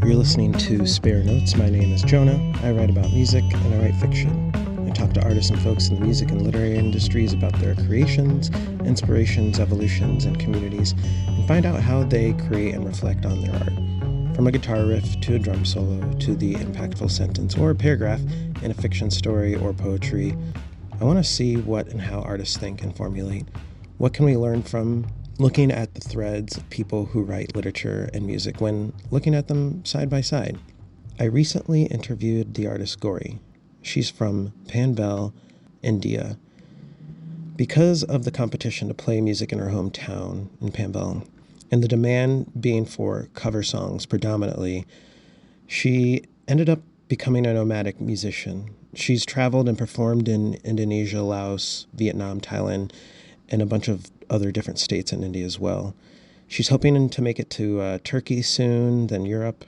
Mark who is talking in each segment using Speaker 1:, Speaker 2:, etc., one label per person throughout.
Speaker 1: You're listening to Spare Notes. My name is Jonah. I write about music and I write fiction. I talk to artists and folks in the music and literary industries about their creations, inspirations, evolutions, and communities, and find out how they create and reflect on their art. From a guitar riff to a drum solo to the impactful sentence or a paragraph in a fiction story or poetry, I want to see what and how artists think and formulate. What can we learn from looking at the threads of people who write literature and music when looking at them side by side? I recently interviewed the artist Gory. She's from Panvel, India. Because of the competition to play music in her hometown in Panvel, and the demand being for cover songs predominantly, she ended up becoming a nomadic musician. She's traveled and performed in Indonesia, Laos, Vietnam, Thailand, and a bunch of other different states in India as well. She's hoping to make it to Turkey soon, then Europe.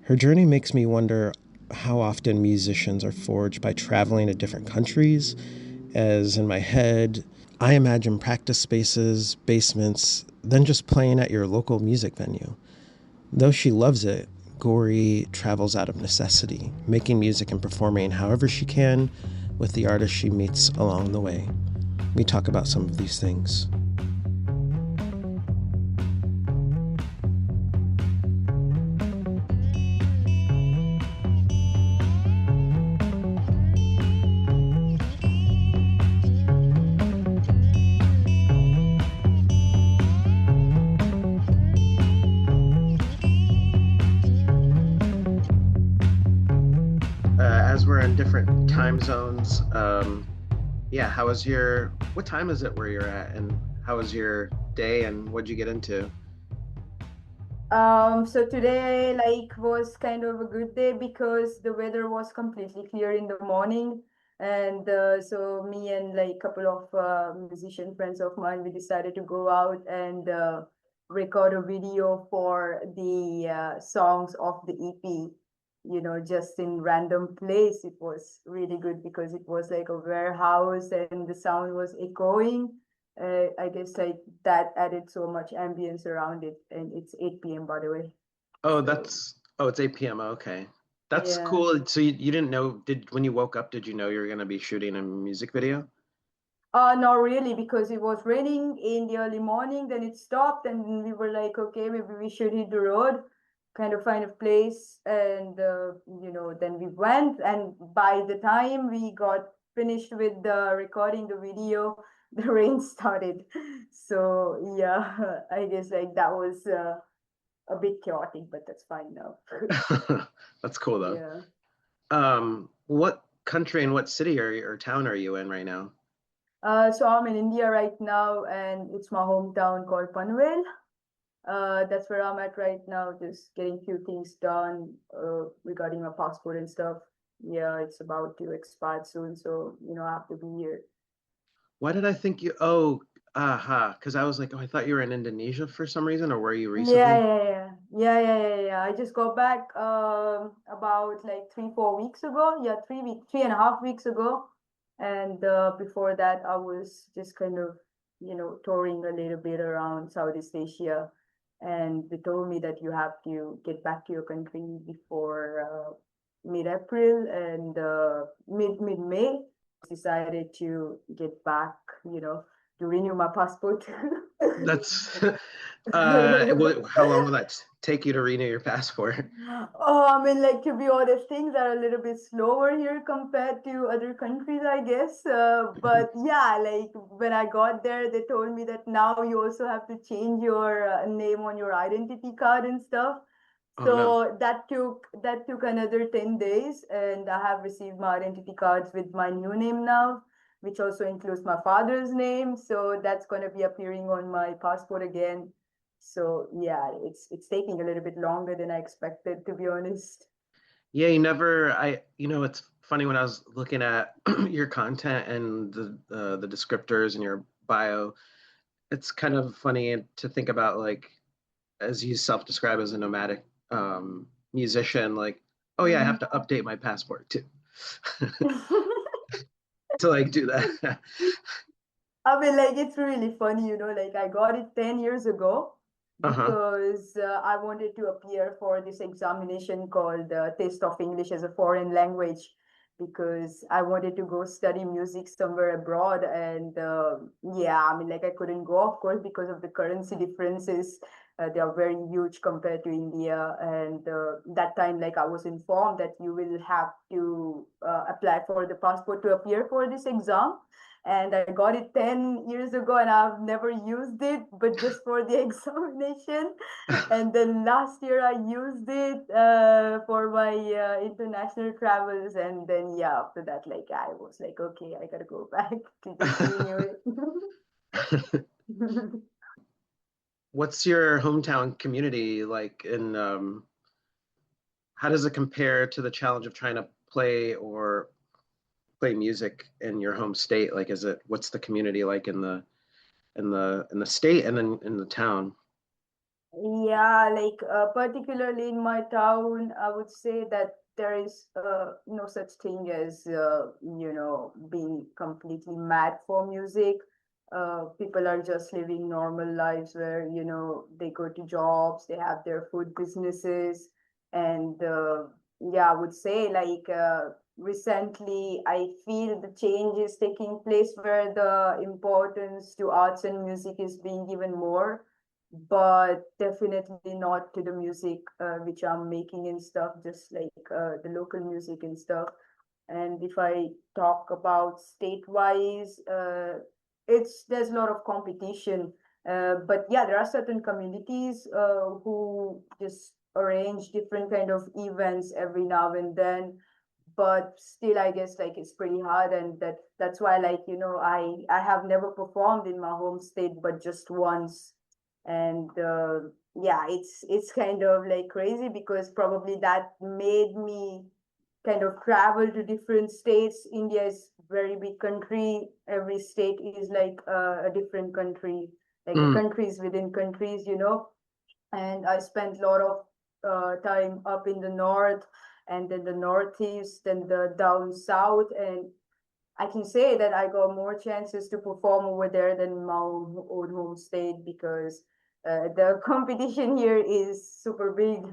Speaker 1: Her journey makes me wonder how often musicians are forged by traveling to different countries, as in my head, I imagine practice spaces, basements, then just playing at your local music venue. Though she loves it, Gory travels out of necessity, making music and performing however she can with the artists she meets along the way. We talk about some of these things. As we're in different time zones, what time is it where you're at, and how was your day, and what'd you get into?
Speaker 2: So today was kind of a good day because the weather was completely clear in the morning. And so me and like a couple of musician friends of mine, we decided to go out and record a video for the songs of the EP, just in random place. It was really good because it was like a warehouse and the sound was echoing. I guess like that added so much ambience around it, and it's 8 p.m. by the way. So
Speaker 1: It's 8 p.m. Okay. That's
Speaker 2: yeah.
Speaker 1: cool. So you didn't know, when you woke up, did you know you were going to be shooting a music video?
Speaker 2: Not really, because it was raining in the early morning, then it stopped, and we were like, okay, maybe we should hit the road, kind of find a place, and then we went, and by the time we got finished with the recording the video, the rain started. So yeah, I guess like that was a bit chaotic, but that's fine now.
Speaker 1: That's cool though.
Speaker 2: Yeah.
Speaker 1: What country and what city or town are you in right now?
Speaker 2: So I'm in India right now, and it's my hometown called Panvel. That's where I'm at right now, just getting few things done regarding my passport and stuff. Yeah, it's about to expire soon, so I have to be here.
Speaker 1: Why did I think because I was like, oh, I thought you were in Indonesia for some reason, or were you
Speaker 2: Yeah,
Speaker 1: recently?
Speaker 2: yeah, yeah, yeah, yeah, yeah, yeah. I just got back about like 3, 4 weeks ago. Yeah, 3 weeks, 3.5 weeks ago. And before that, I was just kind of touring a little bit around Southeast Asia. And they told me that you have to get back to your country before mid-April and mid-May. Decided to get back, to renew my passport.
Speaker 1: That's how long will that take you to renew your passport?
Speaker 2: Oh, I mean, like to be honest, things are a little bit slower here compared to other countries, I guess. But yeah, like when I got there, they told me that now you also have to change your name on your identity card and stuff.
Speaker 1: Oh no.
Speaker 2: So that took another 10 days, and I have received my identity cards with my new name now, which also includes my father's name. So that's going to be appearing on my passport again. So yeah, it's taking a little bit longer than I expected, to be honest.
Speaker 1: Yeah, it's funny when I was looking at your content and the descriptors in your bio, it's kind of funny to think about, like, as you self-describe as a nomadic musician, like, oh yeah, I have
Speaker 2: Mhm.
Speaker 1: to update my passport too to like do that.
Speaker 2: I mean, like it's really funny, like I got it 10 years ago,
Speaker 1: Uh-huh.
Speaker 2: because I wanted to appear for this examination called Taste of English as a Foreign Language because I wanted to go study music somewhere abroad. And yeah, I mean, like I couldn't go, of course, because of the currency differences. They are very huge compared to India. And that time, like I was informed that you will have to apply for the passport to appear for this exam. And I got it 10 years ago and I've never used it, but just for the examination. And then last year I used it for my international travels. And then, yeah, after that, like I was like, okay, I gotta go back to just renew it.
Speaker 1: What's your hometown community like how does it compare to the challenge of trying to play music in your home state? Like what's the community like in the state and then in the town?
Speaker 2: Yeah, like particularly in my town, I would say that there is no such thing as being completely mad for music. People are just living normal lives where they go to jobs, they have their food businesses, and yeah, I would say like recently I feel the change is taking place where the importance to arts and music is being given more, but definitely not to the music which I'm making and stuff, just like the local music and stuff. And if I talk about state-wise, it's there's a lot of competition. But yeah, there are certain communities who just arrange different kind of events every now and then. But still, I guess like it's pretty hard, and that's why like I have never performed in my home state, but just once. And yeah, it's kind of like crazy because probably that made me kind of travel to different states. India is very big country. Every state is like a different country, like a
Speaker 1: Mm.
Speaker 2: countries within countries. And I spent a lot of time up in the north and then the northeast and the down south. And I can say that I got more chances to perform over there than my own home state because the competition here is super big,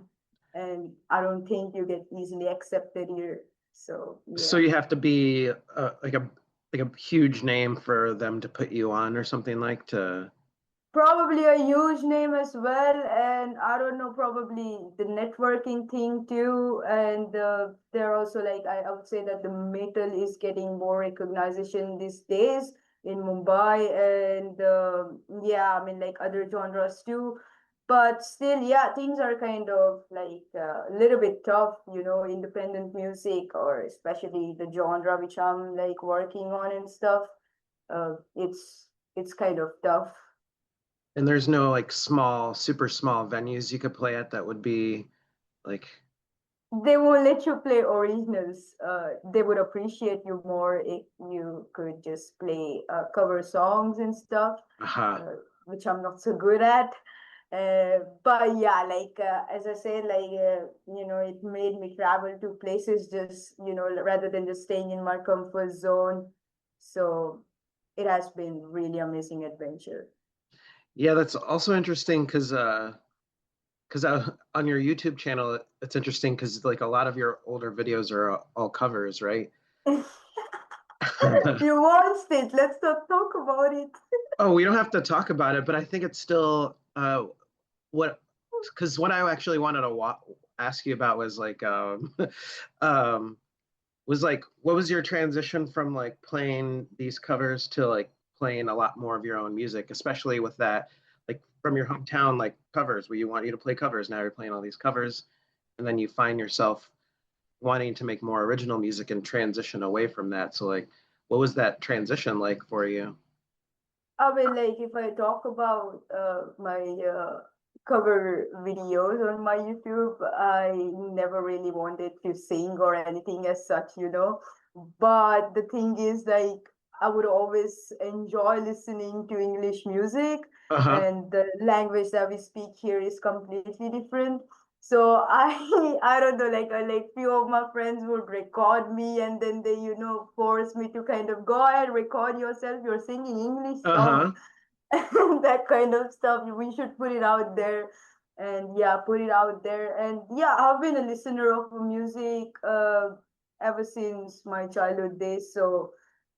Speaker 2: and I don't think you get easily accepted here. So
Speaker 1: So
Speaker 2: yeah.
Speaker 1: you have to be like a huge name for them to put you on or something like to.
Speaker 2: Probably a huge name as well, and I don't know, probably the networking thing too. And they're also like I would say that the metal is getting more recognition these days in Mumbai, and yeah, I mean like other genres too. But still, yeah, things are kind of like a little bit tough, independent music or especially the genre which I'm like working on and stuff. It's kind of tough.
Speaker 1: And there's no like super small venues you could play at that would be like,
Speaker 2: They won't let you play originals. They would appreciate you more if you could just play cover songs and stuff,
Speaker 1: aha.
Speaker 2: uh, which I'm not so good at. But yeah, like as I said, like it made me travel to places just rather than just staying in my comfort zone. So it has been really amazing adventure.
Speaker 1: Yeah, that's also interesting because on your YouTube channel, it's interesting because like a lot of your older videos are all covers, right?
Speaker 2: You watched it. Let's not talk about it.
Speaker 1: Oh, we don't have to talk about it, but I think it's still what because what I actually wanted to ask you about was like um what was your transition from like playing these covers to like playing a lot more of your own music, especially with that like from your hometown like covers where you want you to play covers. Now you're playing all these covers, and then you find yourself wanting to make more original music and transition away from that. So like, what was that transition like for you?
Speaker 2: I mean, like if I talk about my cover videos on my YouTube, I never really wanted to sing or anything as such. But the thing is, like, I would always enjoy listening to English music,
Speaker 1: Uh-huh.
Speaker 2: and the language that we speak here is completely different. So I don't know, like few of my friends would record me, and then they force me to kind of go ahead, record yourself, you're singing English songs.
Speaker 1: Uh-huh.
Speaker 2: that kind of stuff. We should put it out there, and yeah, put it out there. And yeah, I've been a listener of music ever since my childhood days. So,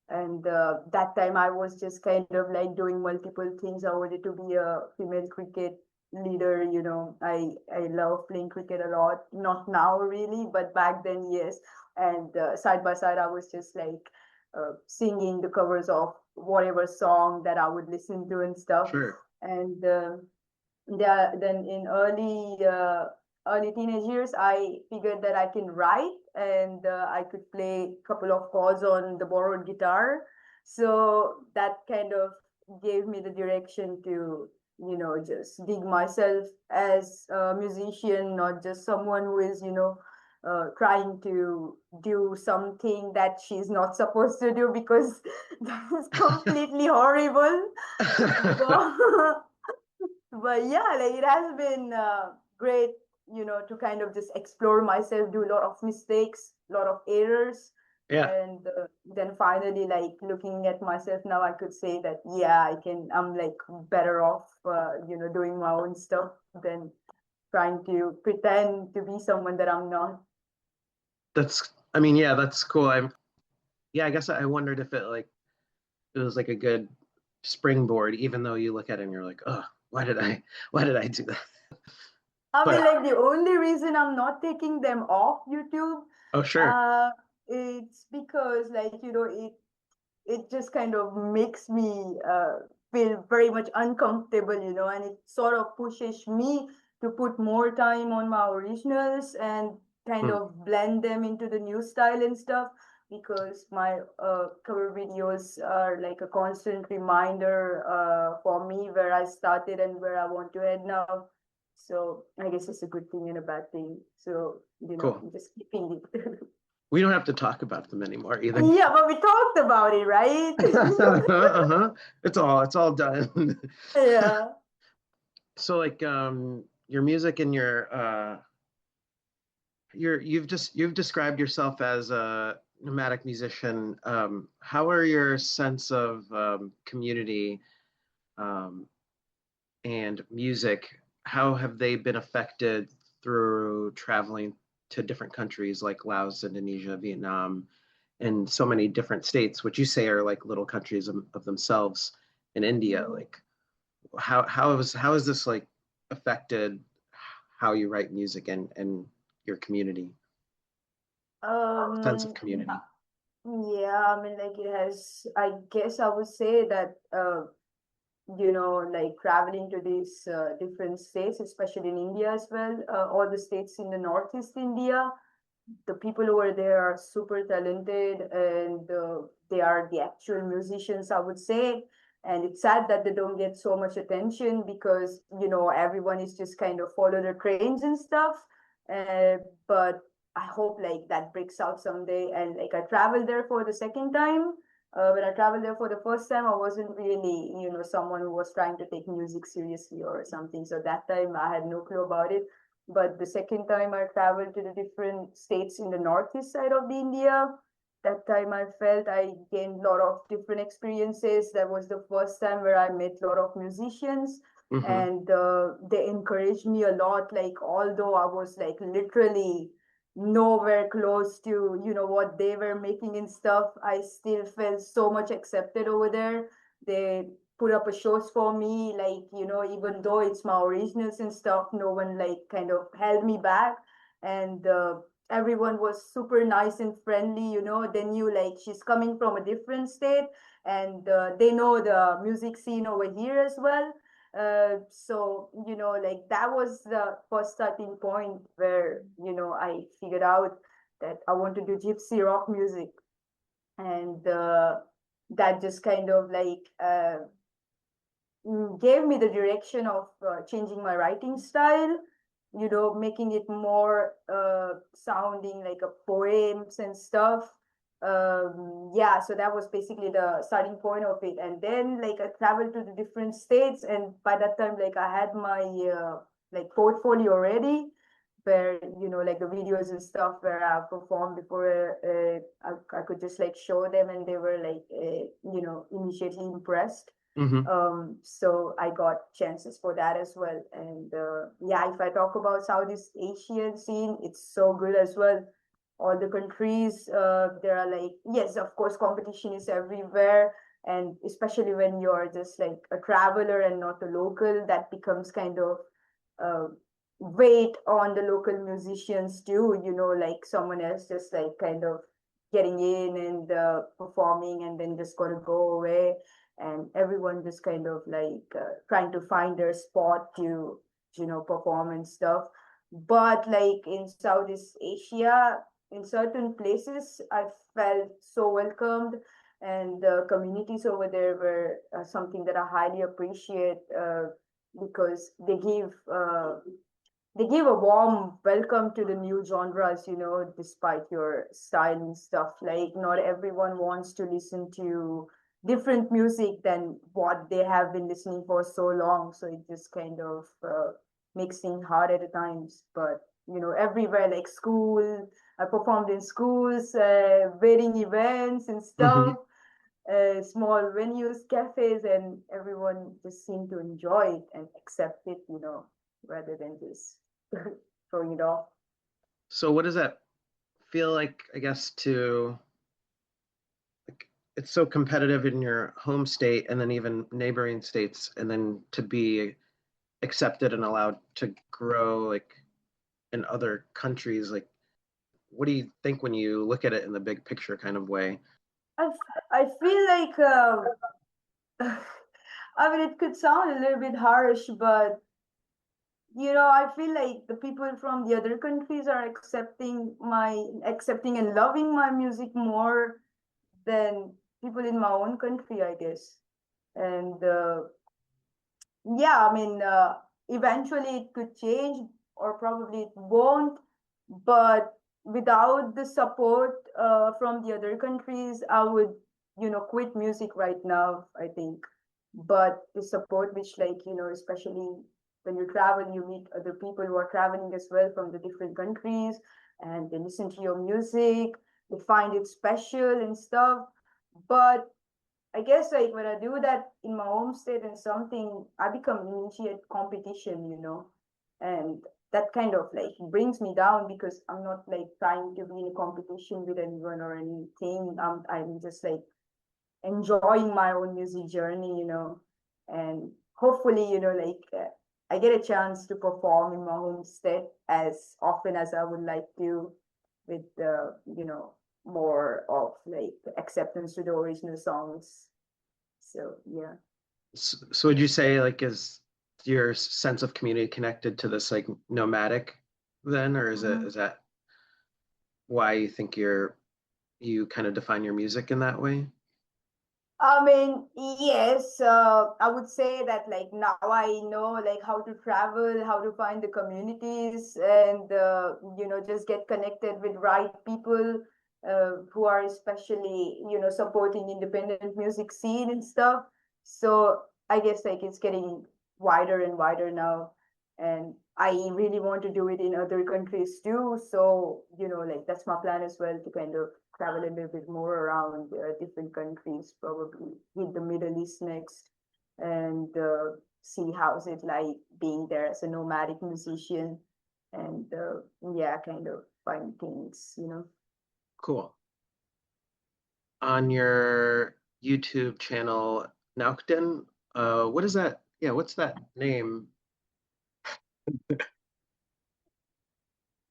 Speaker 2: and that time I was just kind of like doing multiple things. I wanted to be a female cricket leader. I love playing cricket a lot. Not now really, but back then, yes. And side by side, I was just like singing the covers of whatever song that I would listen to and stuff.
Speaker 1: Sure.
Speaker 2: And then in early teenage years, I figured that I can write and I could play a couple of chords on the borrowed guitar. So that kind of gave me the direction to, just dig myself as a musician, not just someone who is, trying to do something that she's not supposed to do because that is completely horrible. But but yeah, like it has been great, to kind of just explore myself, do a lot of mistakes, a lot of errors,
Speaker 1: Yeah,
Speaker 2: and then finally, like looking at myself now, I could say that yeah, I'm like better off, doing my own stuff than trying to pretend to be someone that I'm not.
Speaker 1: I mean, yeah, that's cool. Yeah, I guess I wondered if it was like a good springboard, even though you look at it and you're like, oh, why did I do that?
Speaker 2: I mean,
Speaker 1: But
Speaker 2: like the only reason I'm not taking them off YouTube,
Speaker 1: oh, sure.
Speaker 2: uh, it's because like, it just kind of makes me feel very much uncomfortable, and it sort of pushes me to put more time on my originals and kind
Speaker 1: Hmm,
Speaker 2: of blend them into the new style and stuff because my cover videos are like a constant reminder for me where I started and where I want to head now. So I guess it's a good thing and a bad thing. So,
Speaker 1: cool.
Speaker 2: I'm just keeping it.
Speaker 1: We don't have to talk about them anymore either.
Speaker 2: Yeah, but we talked about it, right?
Speaker 1: Uh-huh. It's all done.
Speaker 2: Yeah.
Speaker 1: So like your music and you've described yourself as a nomadic musician. How are your sense of community um, and music, how have they been affected through traveling to different countries like Laos, Indonesia, Vietnam, and so many different states, which you say are like little countries of themselves in India?
Speaker 2: Mhm.
Speaker 1: Like how has this like affected how you write music and your community, sense of
Speaker 2: Um,
Speaker 1: community?
Speaker 2: yeah, I mean, like it has, I guess I would say that, like traveling to these different states, especially in India as well, all the states in the Northeast India, the people over there are super talented and they are the actual musicians, I would say. And it's sad that they don't get so much attention because, everyone is just kind of follow the trends and stuff. Uh, but I hope like that breaks out someday. And like I traveled there for the second time. When I traveled there for the first time, I wasn't really, someone who was trying to take music seriously or something. So that time I had no clue about it. But the second time I traveled to the different states in the northeast side of the India, that time I felt I gained a lot of different experiences. That was the first time where I met a lot of musicians
Speaker 1: Hmm.
Speaker 2: and they encouraged me a lot. Like, although I was like literally nowhere close to, what they were making and stuff, I still felt so much accepted over there. They put up a shows for me, like, even though it's my originals and stuff, no one like kind of held me back. And everyone was super nice and friendly, they knew like she's coming from a different state and they know the music scene over here as well. So, like that was the first starting point where, I figured out that I want to do gypsy rock music. And that just kind of like gave me the direction of changing my writing style, making it more sounding like a poems and stuff. Yeah, so that was basically the starting point of it. And then like I traveled to the different states, and by that time, like I had my like portfolio already, where like the videos and stuff where I performed before. I could just like show them, and they were like immediately impressed.
Speaker 1: Hmm.
Speaker 2: So I got chances for that as well. And yeah, if I talk about Southeast Asian scene, it's so good as well. All the countries, there are like, yes, of course, competition is everywhere. And especially when you're just like a traveler and not a local, that becomes kind of uh, weight on the local musicians too, like someone else just like kind of getting in and performing and then just gotta go away, and everyone just kind of like trying to find their spot to perform and stuff. But like in Southeast Asia, in certain places I felt so welcomed, and the communities over there were something that I highly appreciate, because they give a warm welcome to the new genres, despite your style and stuff. Like, not everyone wants to listen to different music than what they have been listening for so long. So it just kind of makes things hard at the times. But, everywhere, like school, I performed in schools, wedding events and
Speaker 1: Hmm.
Speaker 2: stuff, small venues, cafes, and everyone just seemed to enjoy it and accept it, rather than just throwing it off.
Speaker 1: So what does that feel like, I guess, to like it's so competitive in your home state and then even neighboring states, and then to be accepted and allowed to grow like in other countries, like what do you think when you look at it in the big picture kind of way?
Speaker 2: I feel like, I mean, it could sound a little bit harsh, but I feel like the people from the other countries are accepting and loving my music more than people in my own country, I guess. And yeah, I mean, eventually it could change, or probably it won't. But without the support from the other countries, I would, quit music right now, I think. But the support, which, like, especially when you travel, you meet other people who are traveling as well from the different countries, and they listen to your music, they find it special and stuff. But I guess like when I do that in my home state and something, I become immediate competition, and that kind of like brings me down, because I'm not like trying to be in a competition with anyone or anything. I'm just like enjoying my own music journey, and hopefully, like I get a chance to perform in my home state as often as I would like to, with more of like acceptance to the original songs. So yeah.
Speaker 1: So would you say like is your sense of community connected to this like nomadic then, or
Speaker 2: Mhm.
Speaker 1: is that why you think you kind of define your music in that way?
Speaker 2: I mean, yes, I would say that like now I know like how to travel, how to find the communities, and just get connected with right people who are especially supporting independent music scene and stuff. So I guess like it's getting wider and wider now, and I really want to do it in other countries too. So like that's my plan as well, to kind of travel a little bit more around different countries, probably hit the Middle East next, and see how's it like being there as a nomadic musician, and yeah, kind of find things.
Speaker 1: Cool. On your YouTube channel, Naukden, what is that? Yeah, what's that name?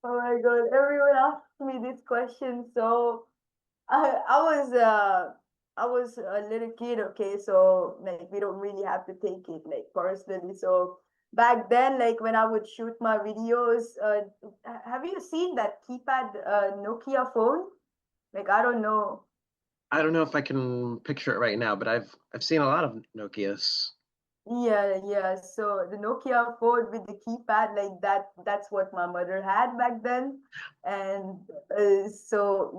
Speaker 2: Oh my God, everyone asks me this question. So I was I was a little kid, okay, so like we don't really have to take it like personally. So back then, like when I would shoot my videos, have you seen that keypad Nokia phone? Like I don't know.
Speaker 1: I don't know if I can picture it right now, but I've seen a lot of Nokias.
Speaker 2: Yeah, yeah. So the Nokia phone with the keypad like that, that's what my mother had back then. And so,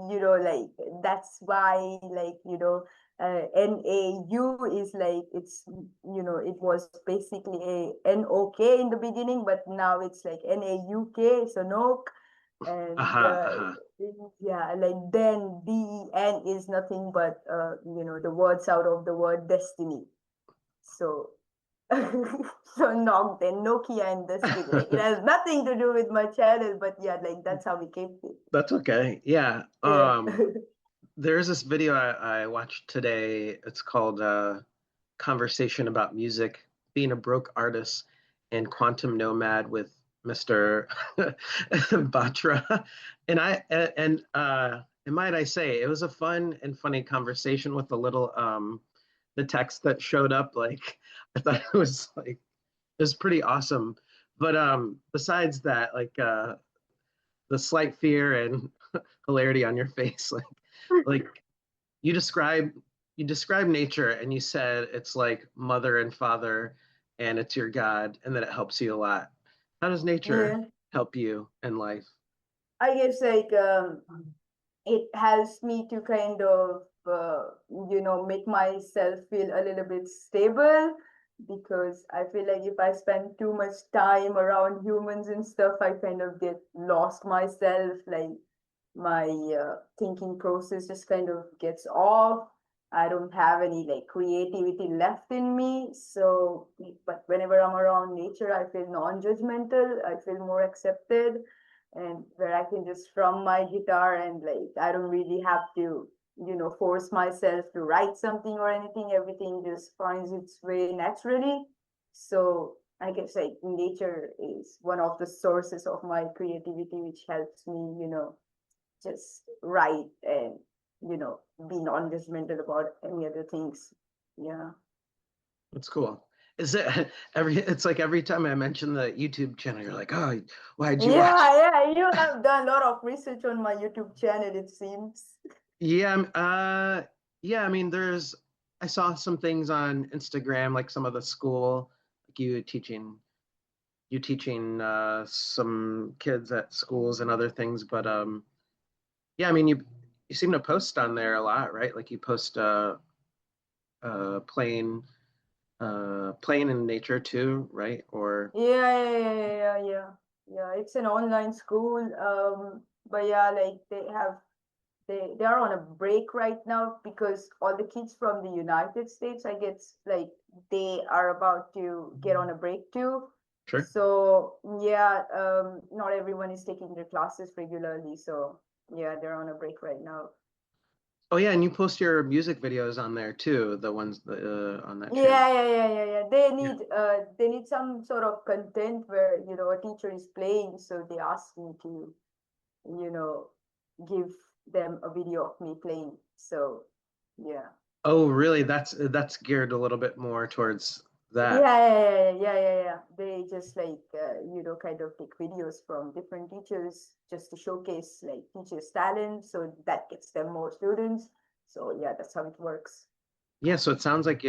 Speaker 2: like that's why like, NAU is like it was basically a NOK in the beginning, but now it's like NAUK, so NOK. And
Speaker 1: Aha, aha.
Speaker 2: yeah, like then DEN is nothing but the words out of the word destiny. So so knocked and Nokia and this thing. Like it has nothing to do with my channel, but yeah, like that's how we kept it.
Speaker 1: That's okay. Yeah.
Speaker 2: Yeah.
Speaker 1: There's this video I watched today. It's called Conversation About Music, Being a Broke Artist and Quantum Nomad with Mr. Batra. And might I say, it was a fun and funny conversation with the little the text that showed up. Like I thought it was pretty awesome. But besides that, like the slight fear and hilarity on your face, like you describe you describe nature and you said it's like mother and father and it's your God and that it helps you a lot. How does nature
Speaker 2: Yeah.
Speaker 1: help you in life?
Speaker 2: I guess like it helps me to kind of make myself feel a little bit stable because I feel like if I spend too much time around humans and stuff, I kind of get lost myself. Like my thinking process just kind of gets off. I don't have any like creativity left in me. So, but whenever I'm around nature, I feel non-judgmental. I feel more accepted, and where I can just strum my guitar and like I don't really have to, force myself to write something or anything. Everything just finds its way naturally. So I guess like nature is one of the sources of my creativity, which helps me, just write and be non-judgmental about any other things. Yeah.
Speaker 1: That's cool. Is it every it's like every time I mention the YouTube channel, you're like, oh, why'd you watch?
Speaker 2: Yeah, you have done a lot of research on my YouTube channel, it seems.
Speaker 1: Yeah, yeah, I mean there's I saw some things on Instagram, like some of the school, like you teaching some kids at schools and other things, but yeah, I mean you seem to post on there a lot, right? Like you post playing playing in nature too, right? Or
Speaker 2: Yeah. Yeah, it's an online school. But yeah, like they are on a break right now because all the kids from the United States, I guess, like they are about to get on a break too.
Speaker 1: sure.
Speaker 2: So yeah, not everyone is taking their classes regularly. So yeah, they're on a break right now.
Speaker 1: Oh yeah, and you post your music videos on there too, the ones on that channel.
Speaker 2: Yeah.
Speaker 1: Yeah.
Speaker 2: They need some sort of content where, a teacher is playing, so they asked me to, you know, give them a video of me playing. So yeah.
Speaker 1: Oh, really? That's geared a little bit more towards that.
Speaker 2: Yeah. They just like kind of take videos from different teachers just to showcase like teachers' talent, so that gets them more students. So yeah, that's how it works.
Speaker 1: Yeah, so it sounds like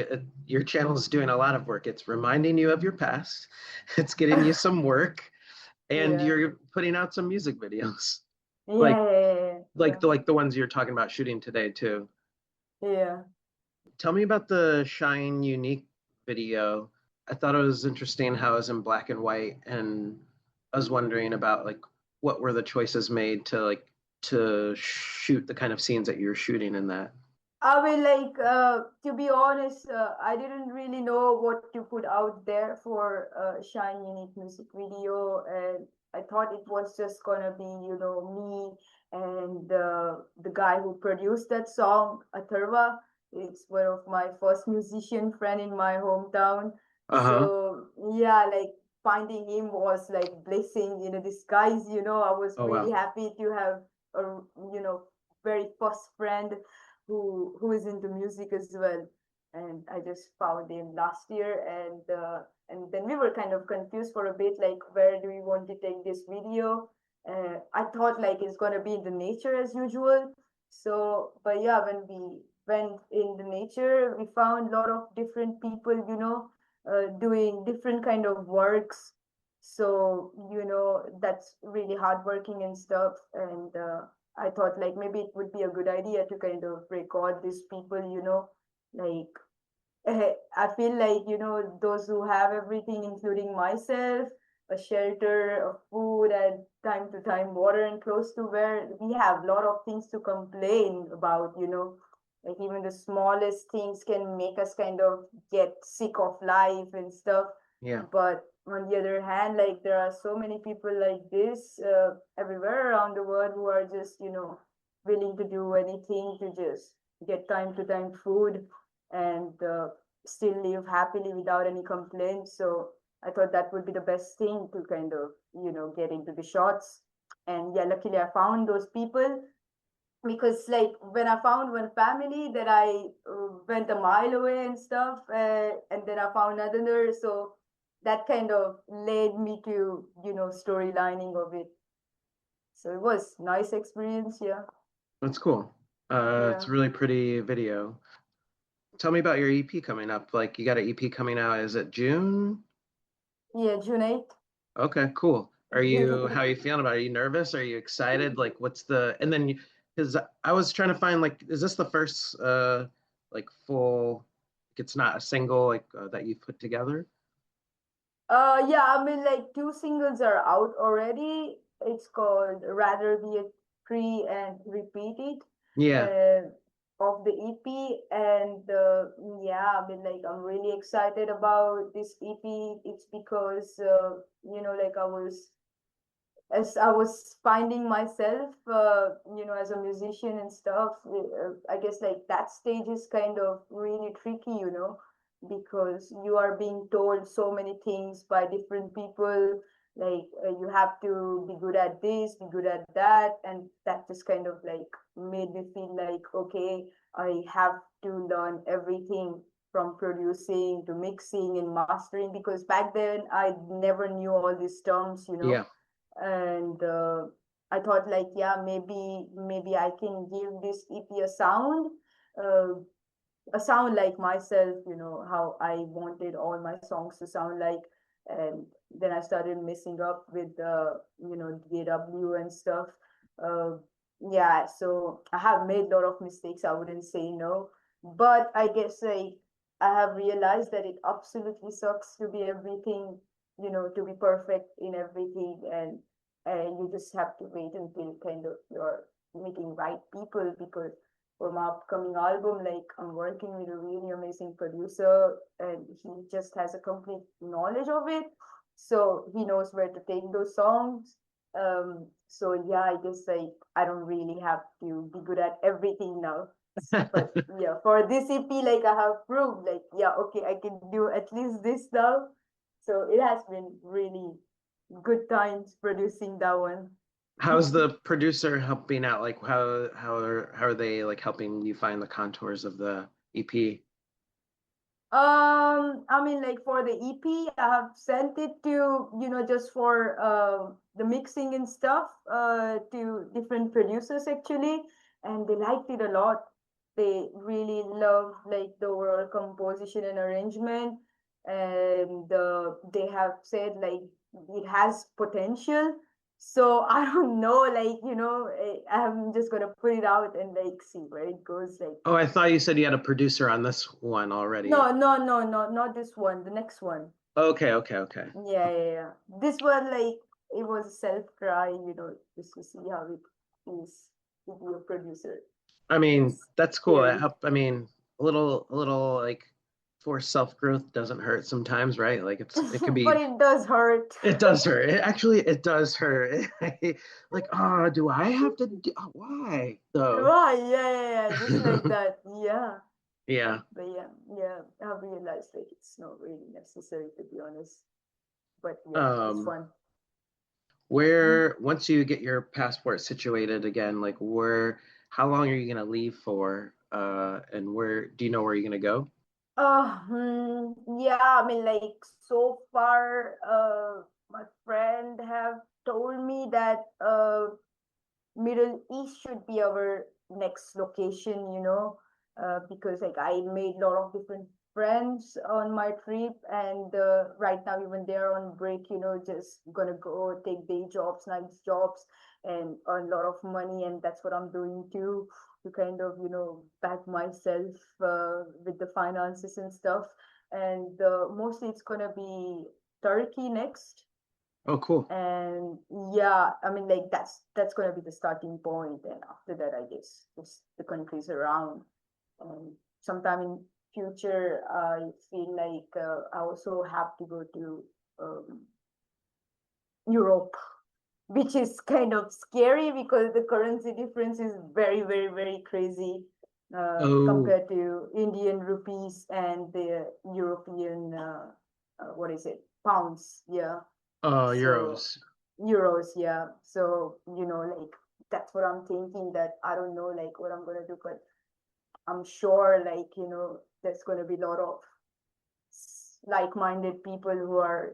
Speaker 1: your channel is doing a lot of work. It's reminding you of your past. It's getting you some work, and
Speaker 2: Yeah.
Speaker 1: you're putting out some music videos, like
Speaker 2: Yeah.
Speaker 1: like the ones you're talking about shooting today too.
Speaker 2: Yeah.
Speaker 1: Tell me about the Shine Unique video. I thought it was interesting how it was in black and white, and I was wondering about like what were the choices made to to shoot the kind of scenes that you're shooting in that.
Speaker 2: I mean, like, to be honest, I didn't really know what to put out there for Shine Unique music video, and I thought it was just gonna be, me and the guy who produced that song, Atharva. It's one of my first musician friend in my hometown.
Speaker 1: Uh-huh.
Speaker 2: So yeah, like finding him was like blessing in a disguise. I was
Speaker 1: Oh
Speaker 2: really
Speaker 1: wow.
Speaker 2: happy to have a, very first friend who is into music as well. And I just found him last year, and then we were kind of confused for a bit, like where do we want to take this video? I thought like it's gonna be in the nature as usual. So, but yeah, when we went in the nature, we found a lot of different people, doing different kind of works. So, that's really hardworking and stuff. And I thought like maybe it would be a good idea to kind of record these people, like I feel like, those who have everything, including myself, a shelter, a food, and time to time water and clothes to wear, we have a lot of things to complain about, Like even the smallest things can make us kind of get sick of life and stuff.
Speaker 1: Yeah.
Speaker 2: But on the other hand, like there are so many people like this everywhere around the world who are just, willing to do anything to just get time to time food and still live happily without any complaints. So I thought that would be the best thing to kind of, get into the shots. And yeah, luckily I found those people because like when I found one family that I went a mile away and stuff, and then I found another, so that kind of led me to storylining of it. So it was nice experience, yeah,
Speaker 1: That's cool. It's
Speaker 2: yeah,
Speaker 1: a really pretty video. Tell me about your EP coming up. Like you got an EP coming out, is it June?
Speaker 2: yeah, June 8th.
Speaker 1: Okay, cool. How are you feeling about it? Are you nervous? Are you excited? Like what's and then because I was trying to find like, is this the first like full, like it's not a single like that you've put together?
Speaker 2: Yeah, I mean, like two singles are out already. It's called Rather Be a Tree and Repeat It,
Speaker 1: Yeah.
Speaker 2: uh, of the EP. And yeah, I mean, like I'm really excited about this EP. It's because, like as I was finding myself, as a musician and stuff, I guess like that stage is kind of really tricky, because you are being told so many things by different people. Like you have to be good at this, be good at that, and that just kind of like made me feel like, okay, I have to learn everything from producing to mixing and mastering because back then I never knew all these terms,
Speaker 1: Yeah.
Speaker 2: and I thought like yeah maybe I can give this EP uh, a sound like myself, how I wanted all my songs to sound like. And then I started messing up with DAW and stuff. uh, yeah, so I have made a lot of mistakes, I wouldn't say no, but I guess like I have realized that it absolutely sucks to be everything, to be perfect in everything, and you just have to wait until kind of you're meeting right people because for my upcoming album, like I'm working with a really amazing producer and he just has a complete knowledge of it. So he knows where to take those songs. So yeah, I guess like I don't really have to be good at everything now. But yeah, for this EP, like I have proved like, yeah, okay, I can do at least this now. So it has been really good times producing that one.
Speaker 1: How's the producer helping out? Like how are they like helping you find the contours of the EP?
Speaker 2: I mean, like for the EP, I have sent it to, just for the mixing and stuff, to different producers actually, and they liked it a lot. They really love like the overall composition and arrangement, and they have said like it has potential. So I don't know, like, I'm just gonna put it out and like see where it goes. Like
Speaker 1: Oh, I thought you said you had a producer on this one already.
Speaker 2: no, no, no, no, not this one. The next one.
Speaker 1: Okay, okay, okay.
Speaker 2: Yeah, yeah, yeah. This one, like, it was a self-cry, just to see how it is to be a producer.
Speaker 1: I
Speaker 2: It
Speaker 1: mean,
Speaker 2: was
Speaker 1: that's cool.
Speaker 2: scary.
Speaker 1: I mean, a little like forced self-growth doesn't hurt sometimes, right? Like it could
Speaker 2: But
Speaker 1: be,
Speaker 2: it does hurt.
Speaker 1: it does hurt. It does hurt. Like, oh, do I have to do, why though?
Speaker 2: Right, yeah, yeah, yeah, just like that. Yeah.
Speaker 1: Yeah.
Speaker 2: But yeah, yeah, I realized like it's not really necessary to be honest. But yeah, it's
Speaker 1: Um,
Speaker 2: fun. Mm.
Speaker 1: where once you get your passport situated again, like how long are you gonna leave for? And where do you know where you're gonna go?
Speaker 2: Yeah, I mean, like so far, my friend have told me that Middle East should be our next location, because like I made a lot of different friends on my trip, and right now even they're on break, just gonna go take day jobs, night jobs, and earn a lot of money, and that's what I'm doing too, to kind of back myself with the finances and stuff, and mostly it's gonna be Turkey next.
Speaker 1: Oh, cool.
Speaker 2: And yeah, I mean like that's gonna be the starting point, and after that I guess just the countries around. sometime in future, I feel like I also have to go to Europe, which is kind of scary because the currency difference is very, very, very crazy
Speaker 1: Oh,
Speaker 2: compared to Indian rupees and the European, what is it, pounds, yeah. So
Speaker 1: euros.
Speaker 2: euros, yeah. So, like that's what I'm thinking, that I don't know like what I'm gonna do, but I'm sure like, there's gonna be a lot of like-minded people who are,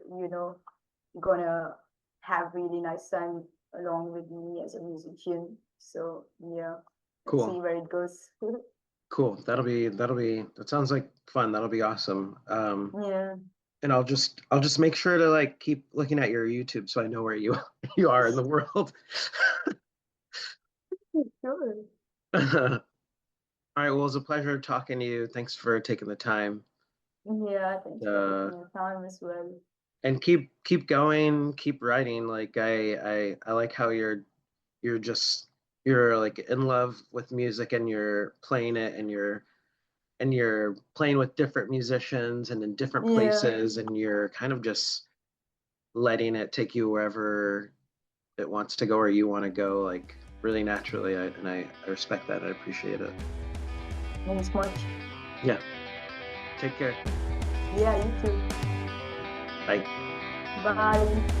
Speaker 2: gonna have really nice time along with me as a musician. So yeah, let's see
Speaker 1: Cool.
Speaker 2: where it goes.
Speaker 1: Cool. That sounds like fun. That'll be awesome.
Speaker 2: Yeah,
Speaker 1: And I'll just make sure to like keep looking at your YouTube so I know where you you are in the world.
Speaker 2: sure.
Speaker 1: All right, well, it was a pleasure talking to you. Thanks for taking the time.
Speaker 2: Yeah, thanks for
Speaker 1: Uh,
Speaker 2: taking your time as well.
Speaker 1: and keep going, keep writing. Like I like how you're just you're like in love with music and you're playing it and you're playing with different musicians and in different
Speaker 2: Yeah,
Speaker 1: places and you're kind of just letting it take you wherever it wants to go or you want to go like really naturally. I respect that. I appreciate it.
Speaker 2: thanks much.
Speaker 1: Yeah. Take care.
Speaker 2: Yeah, you too.
Speaker 1: Bye.
Speaker 2: Bye.